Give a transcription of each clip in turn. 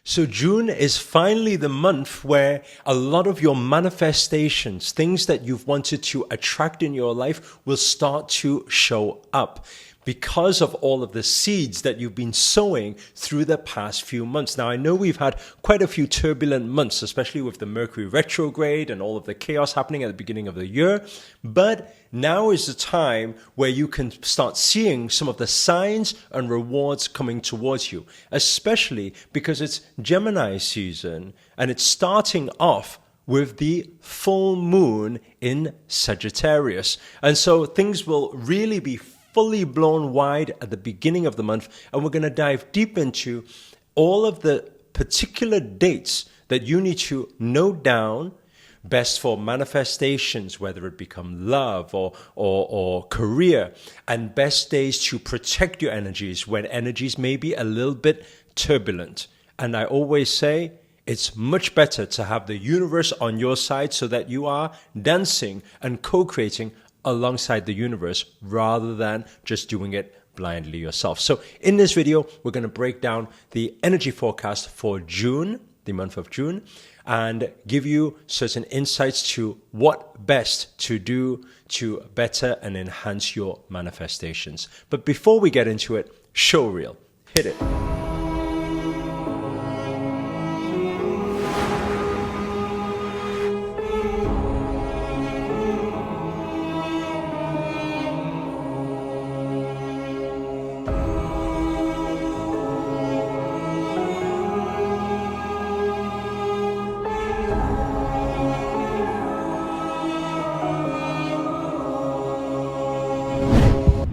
So June is finally the month where a lot of your manifestations, things that you've wanted to attract in your life, will start to show up because of all of the seeds that you've been sowing through the past few months. Now, I know we've had quite a few turbulent months, especially with the Mercury retrograde and all of the chaos happening at the beginning of the year. But now is the time where you can start seeing some of the signs and rewards coming towards you, especially because it's Gemini season and it's starting off with the full moon in Sagittarius. And so things will really be fully blown wide at the beginning of the month, and we're going to dive deep into all of the particular dates that you need to note down, best for manifestations, whether it become love or career, and best days to protect your energies when energies may be a little bit turbulent. And I always say, it's much better to have the universe on your side so that you are dancing and co-creating alongside the universe rather than just doing it blindly yourself. So in this video, we're going to break down the energy forecast for June, the month of June, and give you certain insights to what best to do to better and enhance your manifestations. But before we get into it, show reel. Hit it.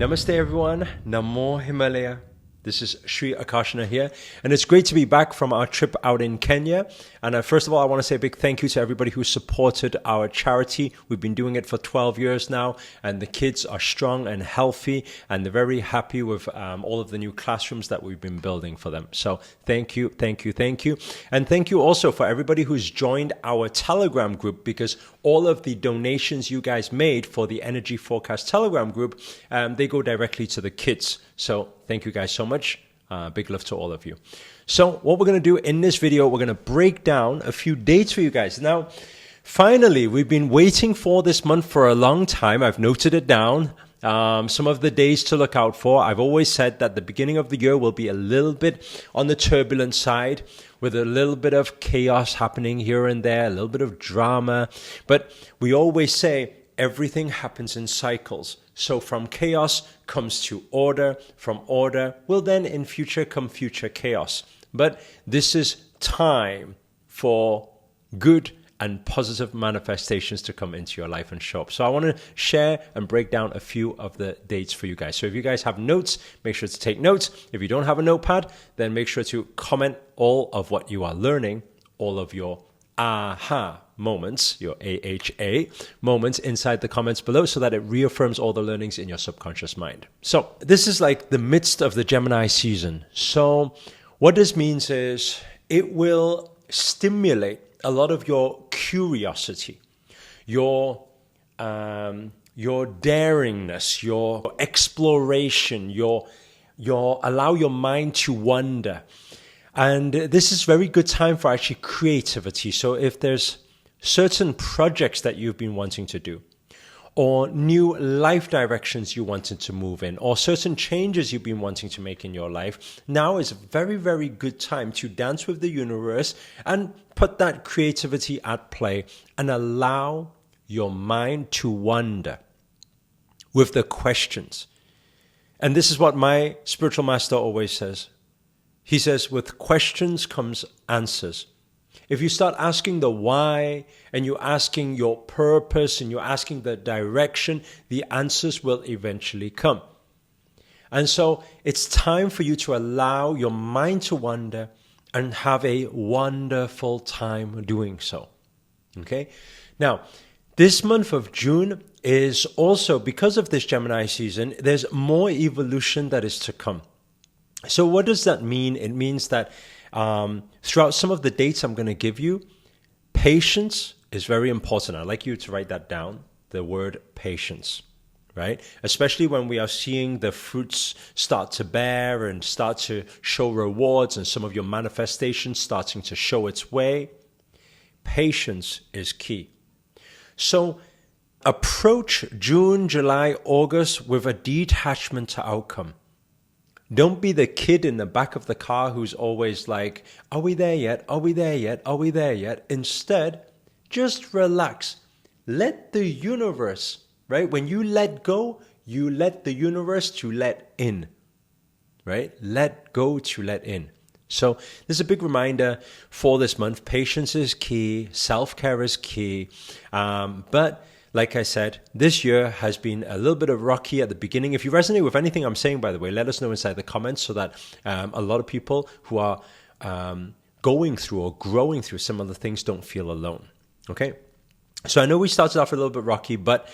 Namaste everyone, Namo Himalaya. This is Sri Akarshana here, and it's great to be back from our trip out in Kenya. And first of all, I want to say a big thank you to everybody who supported our charity. We've been doing it for 12 years now, and the kids are strong and healthy, and they're very happy with all of the new classrooms that we've been building for them. So thank you, thank you, thank you. And thank you also for everybody who's joined our Telegram group, because all of the donations you guys made for the Energy Forecast Telegram group, they go directly to the kids. So thank you guys so much. Big love to all of you. So what we're going to do in this video, we're going to break down a few dates for you guys. Now, finally, we've been waiting for this month for a long time. I've noted it down. Some of the days to look out for. I've always said that the beginning of the year will be a little bit on the turbulent side, with a little bit of chaos happening here and there, a little bit of drama. But we always say everything happens in cycles. So from chaos comes to order. From order will then in future come future chaos. But this is time for good and positive manifestations to come into your life and show up. So I want to share and break down a few of the dates for you guys. So if you guys have notes, make sure to take notes. If you don't have a notepad, then make sure to comment all of what you are learning, all of your aha moments, your AHA moments inside the comments below, so that it reaffirms all the learnings in your subconscious mind. So this is like the midst of the Gemini season. So what this means is it will stimulate a lot of your curiosity, your daringness, your exploration, your allow your mind to wander. And this is very good time for actually creativity. So if there's certain projects that you've been wanting to do, or new life directions you wanted to move in, or certain changes you've been wanting to make in your life, now is a very, very good time to dance with the universe and put that creativity at play and allow your mind to wander with the questions. And this is what my spiritual master always says. He says, with questions comes answers. If you start asking the why, and you're asking your purpose, and you're asking the direction, the answers will eventually come. And so it's time for you to allow your mind to wander and have a wonderful time doing so. Okay? Now, this month of June is also, because of this Gemini season, there's more evolution that is to come. So what does that mean? It means that throughout some of the dates I'm going to give you, patience is very important. I'd like you to write that down, the word patience. right? Especially when we are seeing the fruits start to bear and start to show rewards and some of your manifestations starting to show its way. Patience is key. So approach June, July, August with a detachment to outcome. Don't be the kid in the back of the car who's always like, are we there yet? Are we there yet? Are we there yet? Instead, just relax. Let the universe, right? When you let go, you let the universe to let in, right? Let go to let in. So this is a big reminder for this month. Patience is key. Self-care is key. But like I said, this year has been a little bit of rocky at the beginning. If you resonate with anything I'm saying, by the way, let us know inside the comments so that a lot of people who are going through or growing through some of the things don't feel alone. Okay? So I know we started off a little bit rocky, but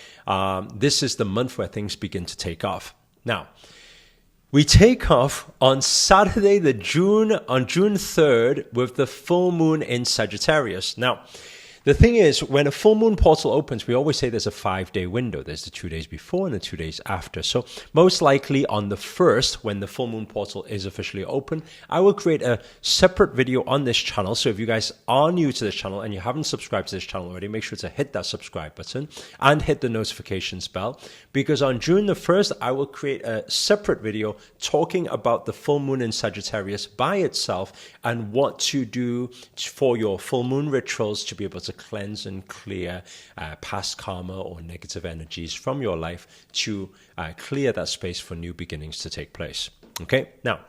this is the month where things begin to take off. Now, we take off on Saturday, on June 3rd with the full moon in Sagittarius. Now, the thing is, when a full moon portal opens, we always say there's a 5-day window. There's the 2 days before and the 2 days after. So most likely on the 1st, when the full moon portal is officially open, I will create a separate video on this channel. So if you guys are new to this channel and you haven't subscribed to this channel already, make sure to hit that subscribe button and hit the notifications bell. Because on June the 1st, I will create a separate video talking about the full moon in Sagittarius by itself and what to do for your full moon rituals to be able to cleanse and clear past karma or negative energies from your life to clear that space for new beginnings to take place. Okay, now,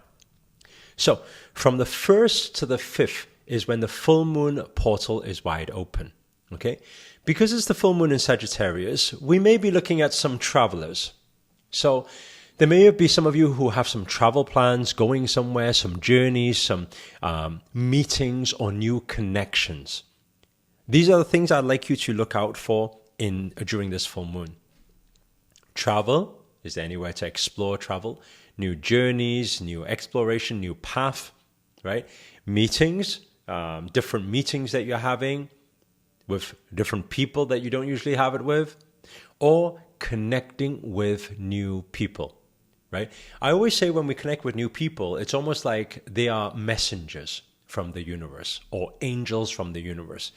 so from the 1st to the 5th is when the full moon portal is wide open. Okay, because it's the full moon in Sagittarius, we may be looking at some travelers. So there may be some of you who have some travel plans, going somewhere, some journeys, some meetings or new connections. These are the things I'd like you to look out for during this full moon. Travel, is there anywhere to explore travel? New journeys, new exploration, new path, right? Meetings, different meetings that you're having with different people that you don't usually have it with, or connecting with new people, right? I always say when we connect with new people, it's almost like they are messengers from the universe or angels from the universe.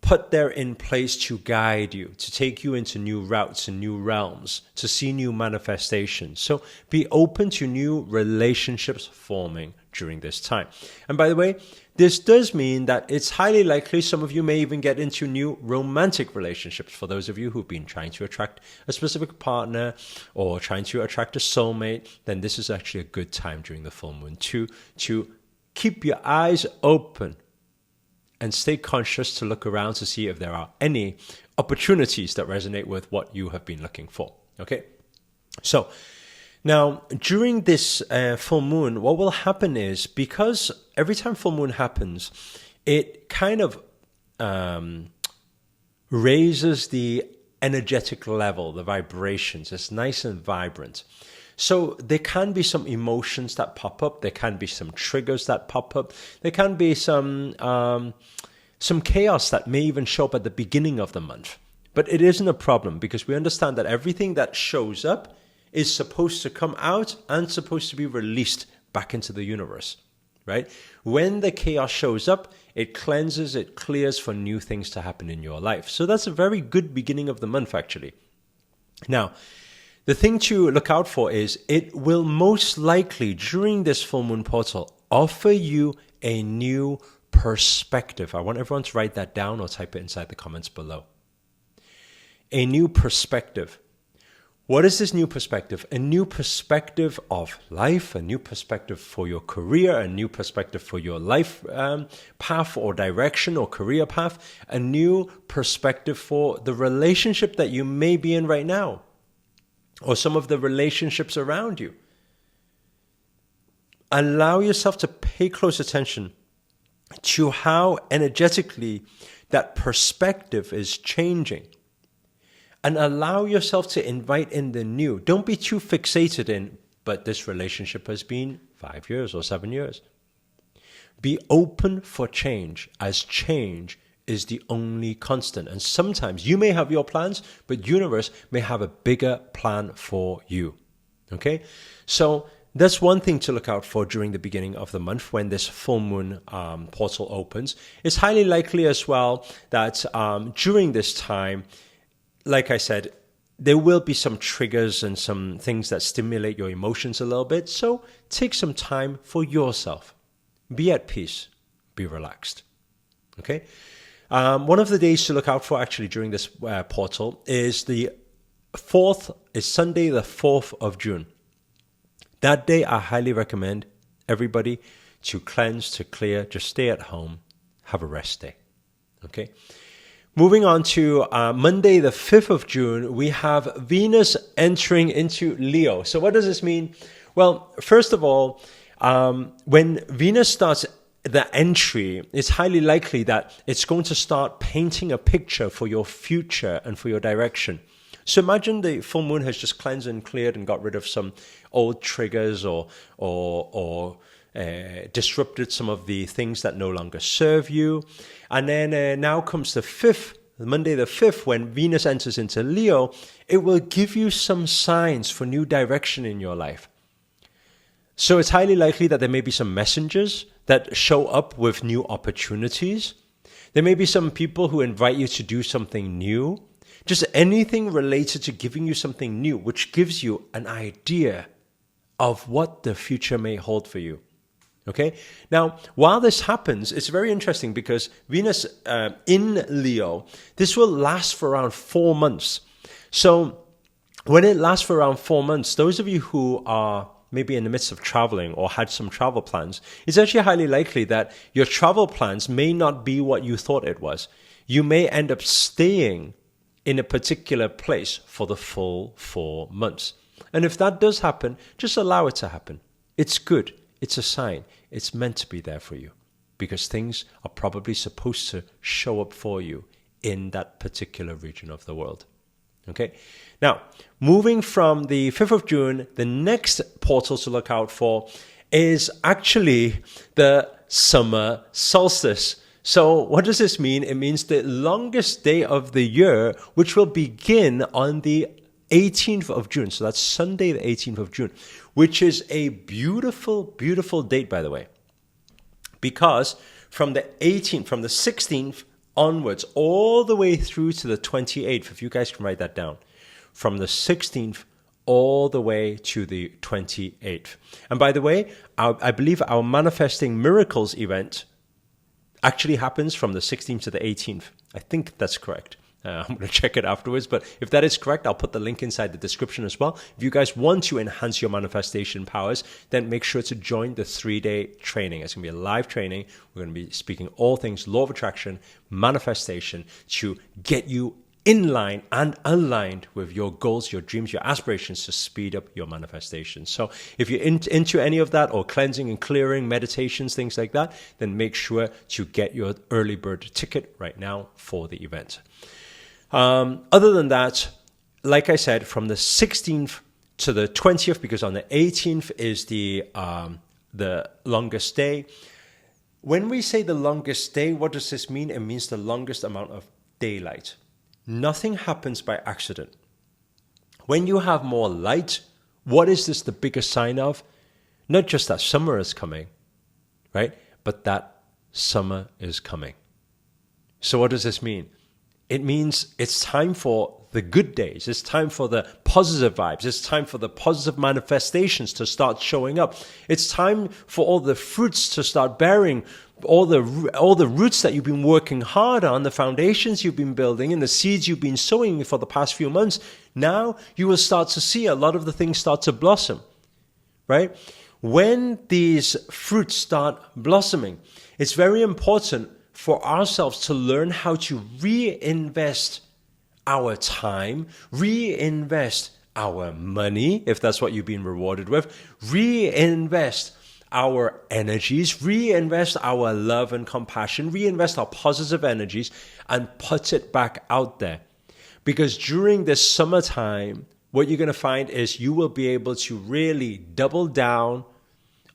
Put there in place to guide you, to take you into new routes and new realms, to see new manifestations. So be open to new relationships forming during this time. And by the way, this does mean that it's highly likely some of you may even get into new romantic relationships. For those of you who've been trying to attract a specific partner or trying to attract a soulmate, then this is actually a good time during the full moon to keep your eyes open and stay conscious to look around to see if there are any opportunities that resonate with what you have been looking for. Okay? So, now, during this full moon, what will happen is, because every time full moon happens, it kind of raises the energetic level, the vibrations. It's nice and vibrant. So there can be some emotions that pop up. There can be some triggers that pop up. There can be some chaos that may even show up at the beginning of the month. But it isn't a problem because we understand that everything that shows up is supposed to come out and supposed to be released back into the universe, right? When the chaos shows up, it cleanses, it clears for new things to happen in your life. So that's a very good beginning of the month, actually. Now, the thing to look out for is it will most likely, during this full moon portal, offer you a new perspective. I want everyone to write that down or type it inside the comments below. A new perspective. What is this new perspective? A new perspective of life, a new perspective for your career, a new perspective for your life path or direction or career path, a new perspective for the relationship that you may be in right now, or some of the relationships around you. Allow yourself to pay close attention to how energetically that perspective is changing. And allow yourself to invite in the new. Don't be too fixated in, but this relationship has been 5 years or 7 years. Be open for change, as change is the only constant. And sometimes you may have your plans, but universe may have a bigger plan for you. Okay? So that's one thing to look out for during the beginning of the month when this full moon portal opens. It's highly likely as well that during this time, like I said, there will be some triggers and some things that stimulate your emotions a little bit. So take some time for yourself. Be at peace. Be relaxed. Okay? One of the days to look out for actually during this portal is Sunday the 4th of June. That day, I highly recommend everybody to cleanse, to clear, just stay at home, have a rest day. Okay? Moving on to Monday, the 5th of June, we have Venus entering into Leo. So what does this mean? Well, first of all, when Venus starts the entry, it's highly likely that it's going to start painting a picture for your future and for your direction. So imagine the full moon has just cleansed and cleared and got rid of some old triggers or disrupted some of the things that no longer serve you. And then now comes the 5th, Monday the 5th, when Venus enters into Leo, it will give you some signs for new direction in your life. So it's highly likely that there may be some messengers that show up with new opportunities. There may be some people who invite you to do something new. Just anything related to giving you something new, which gives you an idea of what the future may hold for you. Okay? Now, while this happens, it's very interesting because Venus in Leo, this will last for around 4 months. So when it lasts for around 4 months, those of you who are maybe in the midst of traveling or had some travel plans, it's actually highly likely that your travel plans may not be what you thought it was. You may end up staying in a particular place for the full 4 months. And if that does happen, just allow it to happen. It's good. It's a sign. It's meant to be there for you because things are probably supposed to show up for you in that particular region of the world. Okay? Now, moving from the 5th of June, the next portal to look out for is actually the summer solstice. So what does this mean? It means the longest day of the year, which will begin on the 18th of June. So that's Sunday, the 18th of June, which is a beautiful, beautiful date, by the way. Because from the 16th onwards, all the way through to the 28th, if you guys can write that down, from the 16th all the way to the 28th. And by the way, I believe our Manifesting Miracles event actually happens from the 16th to the 18th. I think that's correct. I'm going to check it afterwards. But if that is correct, I'll put the link inside the description as well. If you guys want to enhance your manifestation powers, then make sure to join the 3-day training. It's going to be a live training. We're going to be speaking all things law of attraction, manifestation, to get you in line and aligned with your goals, your dreams, your aspirations to speed up your manifestation. So if you're into any of that or cleansing and clearing, meditations, things like that, then make sure to get your early bird ticket right now for the event. Other than that, like I said, from the 16th to the 20th, because on the 18th is the longest day. When we say the longest day, what does this mean? It means the longest amount of daylight. Nothing happens by accident. When you have more light, what is this the biggest sign of? Not just that summer is coming, right? But that summer is coming. So what does this mean? It means it's time for the good days. It's time for the positive vibes. It's time for the positive manifestations to start showing up. It's time for all the fruits to start bearing, all the roots that you've been working hard on, the foundations you've been building, and the seeds you've been sowing for the past few months. Now you will start to see a lot of the things start to blossom, right? When these fruits start blossoming, it's very important for ourselves to learn how to reinvest our time, reinvest our money, if that's what you've been rewarded with, reinvest our energies, reinvest our love and compassion, reinvest our positive energies, and put it back out there. Because during this summertime, what you're going to find is you will be able to really double down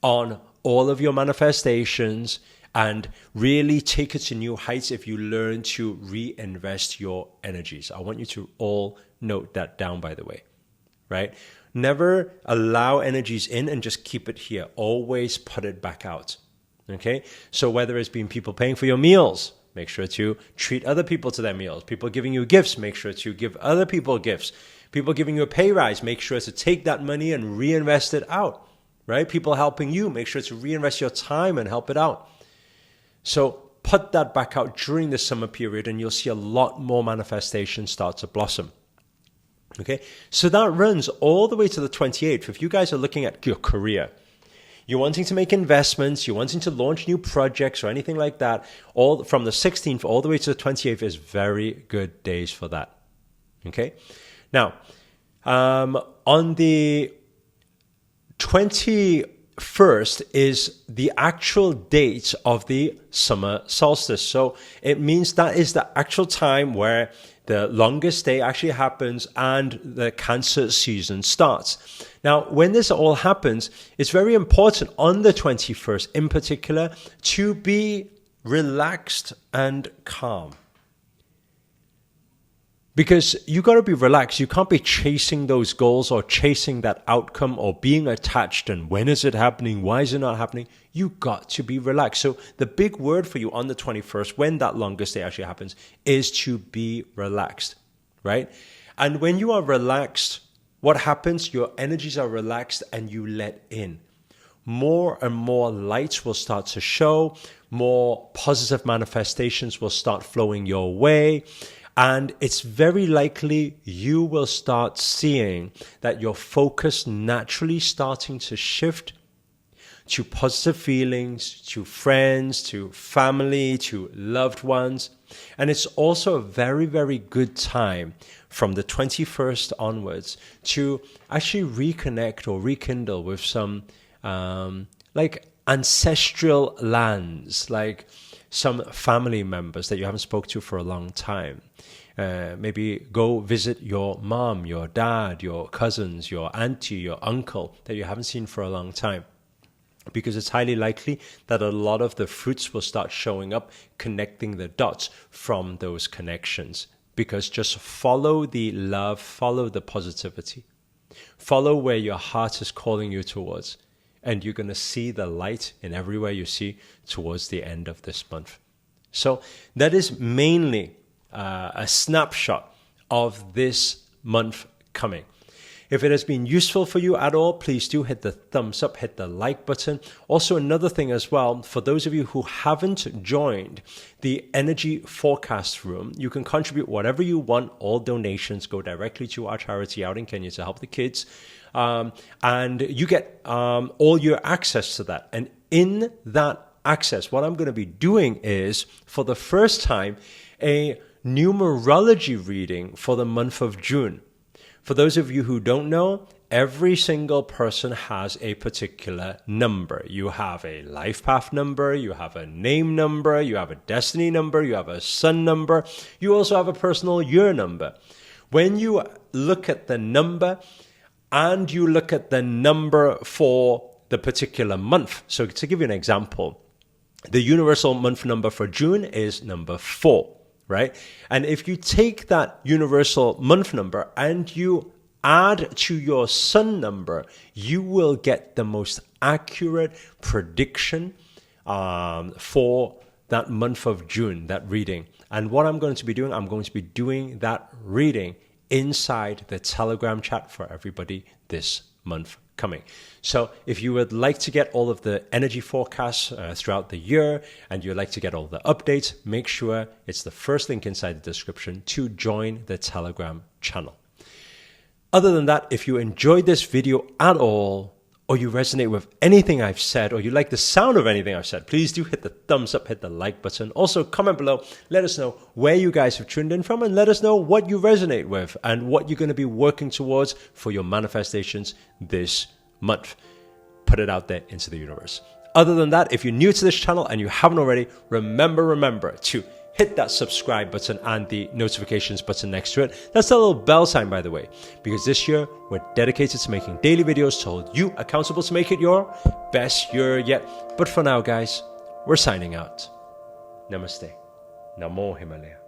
on all of your manifestations and really take it to new heights if you learn to reinvest your energies. I want you to all note that down, by the way, right? Never allow energies in and just keep it here. Always put it back out, okay? So whether it's been people paying for your meals, make sure to treat other people to their meals. People giving you gifts, make sure to give other people gifts. People giving you a pay rise, make sure to take that money and reinvest it out, right? People helping you, make sure to reinvest your time and help it out. So put that back out during the summer period and you'll see a lot more manifestations start to blossom. Okay, so that runs all the way to the 28th. If you guys are looking at your career, you're wanting to make investments, you're wanting to launch new projects or anything like that, all from the 16th all the way to the 28th is very good days for that. Okay, now on the 21st is the actual date of the summer solstice. So it means that is the actual time where the longest day actually happens and the Cancer season starts. Now, when this all happens, it's very important on the 21st in particular to be relaxed and calm. Because you got to be relaxed. You can't be chasing those goals or chasing that outcome or being attached and when is it happening? Why is it not happening? You got to be relaxed. So the big word for you on the 21st, when that longest day actually happens, is to be relaxed, right? And when you are relaxed, what happens? Your energies are relaxed and you let in. More and more light will start to show. More positive manifestations will start flowing your way. And it's very likely you will start seeing that your focus naturally starting to shift to positive feelings, to friends, to family, to loved ones. And it's also a very, very good time from the 21st onwards to actually reconnect or rekindle with some like ancestral lands, like some family members that you haven't spoke to for a long time. Maybe go visit your mom, your dad, your cousins, your auntie, your uncle that you haven't seen for a long time. Because it's highly likely that a lot of the fruits will start showing up, connecting the dots from those connections. Because just follow the love, follow the positivity. Follow where your heart is calling you towards. And you're going to see the light in everywhere you see towards the end of this month. So that is mainly a snapshot of this month coming. If it has been useful for you at all, please do hit the thumbs up, hit the like button. Also, another thing as well, for those of you who haven't joined the Energy Forecast Room, you can contribute whatever you want. All donations go directly to our charity out in Kenya to help the kids. And you get all your access to that. And in that access, what I'm going to be doing is, for the first time, a numerology reading for the month of June. For those of you who don't know, every single person has a particular number. You have a life path number, you have a name number, you have a destiny number, you have a sun number, you also have a personal year number. When you look at the number and you look at the number for the particular month, so to give you an example, the universal month number for June is number 4. Right? And if you take that universal month number and you add to your sun number, you will get the most accurate prediction for that month of June, that reading. And what I'm going to be doing, I'm going to be doing that reading inside the Telegram chat for everybody this month coming. So if you would like to get all of the energy forecasts throughout the year and you'd like to get all the updates, make sure it's the first link inside the description to join the Telegram channel. Other than that, if you enjoyed this video at all, or you resonate with anything I've said, or you like the sound of anything I've said, please do hit the thumbs up, hit the like button. Also, comment below. Let us know where you guys have tuned in from and let us know what you resonate with and what you're going to be working towards for your manifestations this month. Put it out there into the universe. Other than that, if you're new to this channel and you haven't already, remember to hit that subscribe button and the notifications button next to it. That's the little bell sign, by the way, because this year we're dedicated to making daily videos to hold you accountable to make it your best year yet. But for now, guys, we're signing out. Namaste. Namo Himalaya.